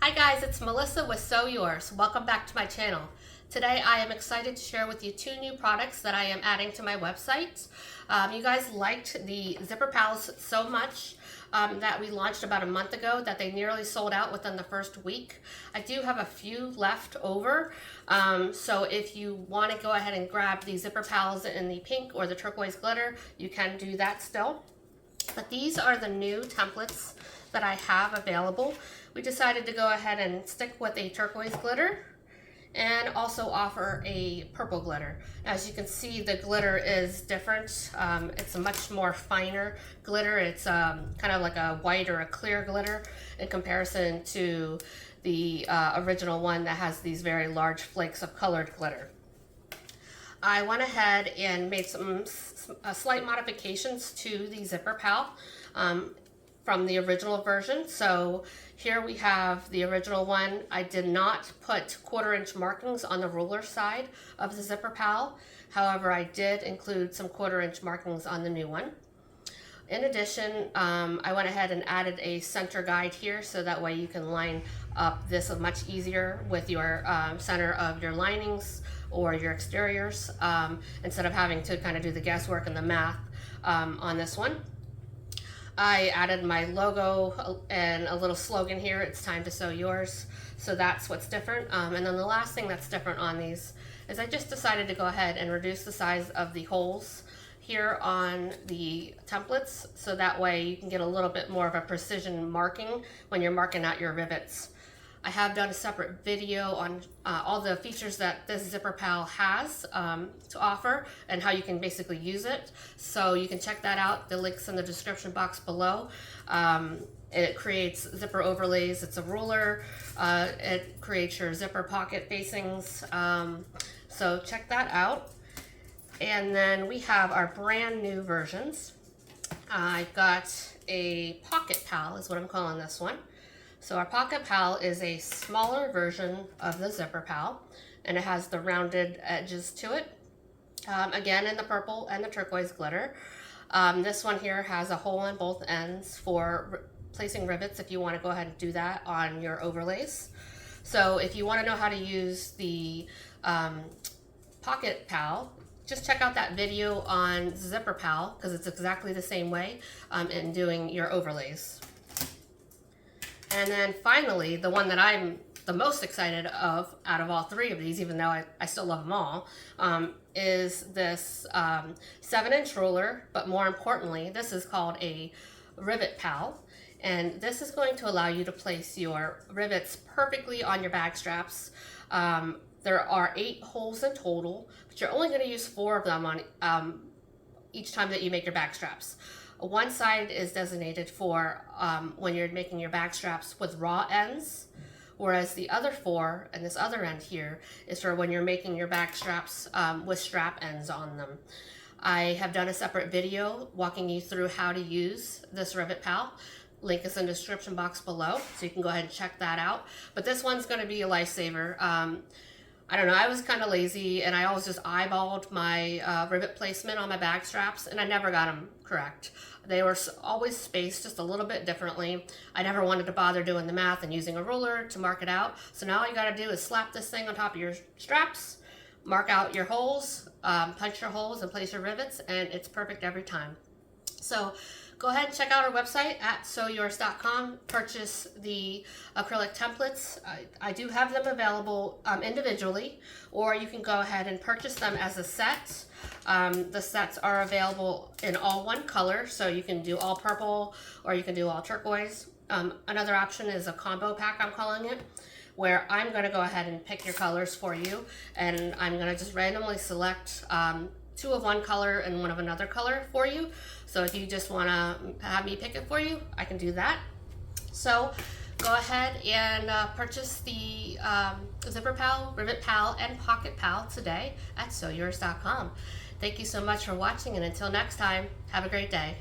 Hi guys, it's Melissa with Sew Yours. Welcome back to my channel. Today I am excited to share with you two new products that I am adding to my website. You guys liked the zipper pals so much that we launched about a month ago that they nearly sold out within the first week. I do have a few left over, so if you want to go ahead and grab the zipper pals in the pink or the turquoise glitter, you can do that still. But these are the new templates that I have available. We decided to go ahead and stick with a turquoise glitter and also offer a purple glitter. As you can see, the glitter is different. It's a much more finer glitter. It's kind of like a white or a clear glitter in comparison to the original one that has these very large flakes of colored glitter. I went ahead and made some slight modifications to the zipper pal from the original version. So here we have the original one. I did not put 1/4 inch markings on the ruler side of the zipper pal. However, I did include some 1/4 inch markings on the new one. In addition, I went ahead and added a center guide here so that way you can line up this much easier with your center of your linings or your exteriors instead of having to kind of do the guesswork and the math on this one. I added my logo and a little slogan here, "It's time to sew yours." So that's what's different. And then the last thing that's different on these is I just decided to go ahead and reduce the size of the holes here on the templates, so that way you can get a little bit more of a precision marking when you're marking out your rivets. I have done a separate video on all the features that this zipper pal has to offer and how you can basically use it. So you can check that out. The link's in the description box below. It creates zipper overlays. It's a ruler. It creates your zipper pocket facings. So check that out. And then we have our brand new versions. I've got a pocket pal is what I'm calling this one. So our pocket pal is a smaller version of the zipper pal, and it has the rounded edges to it. Again, in the purple and the turquoise glitter. This one here has a hole in both ends for placing rivets if you want to go ahead and do that on your overlays. So if you want to know how to use the pocket pal, just check out that video on zipper pal because it's exactly the same way in doing your overlays. And then finally, the one that I'm the most excited of out of all three of these, even though I still love them all, is this 7-inch ruler, but more importantly, this is called a Rivet Pal. And this is going to allow you to place your rivets perfectly on your bag straps. There are 8 holes in total, but you're only going to use 4 of them on each time that you make your bag straps. One side is designated for when you're making your bag straps with raw ends, whereas the other 4 and this other end here is for when you're making your bag straps with strap ends on them. I have done a separate video walking you through how to use this Rivet Pal. Link is in the description box below, so you can go ahead and check that out. But this one's going to be a lifesaver. I don't know, I was kind of lazy and I always just eyeballed my rivet placement on my bag straps and I never got them correct. They were always spaced just a little bit differently. I never wanted to bother doing the math and using a ruler to mark it out. So now all you got to do is slap this thing on top of your straps, mark out your holes, punch your holes and place your rivets, and it's perfect every time. So go ahead and check out our website at sewyours.com. Purchase the acrylic templates. I do have them available individually, or you can go ahead and purchase them as a set. The sets are available in all one color, so you can do all purple or you can do all turquoise. Another option is a combo pack, I'm calling it, where I'm going to go ahead and pick your colors for you, and I'm going to just randomly select 2 of one color and 1 of another color for you. So if you just want to have me pick it for you, I can do that. So go ahead and purchase the zipper pal, rivet pal, and pocket pal today at sewyours.com. Thank you so much for watching, and until next time, have a great day.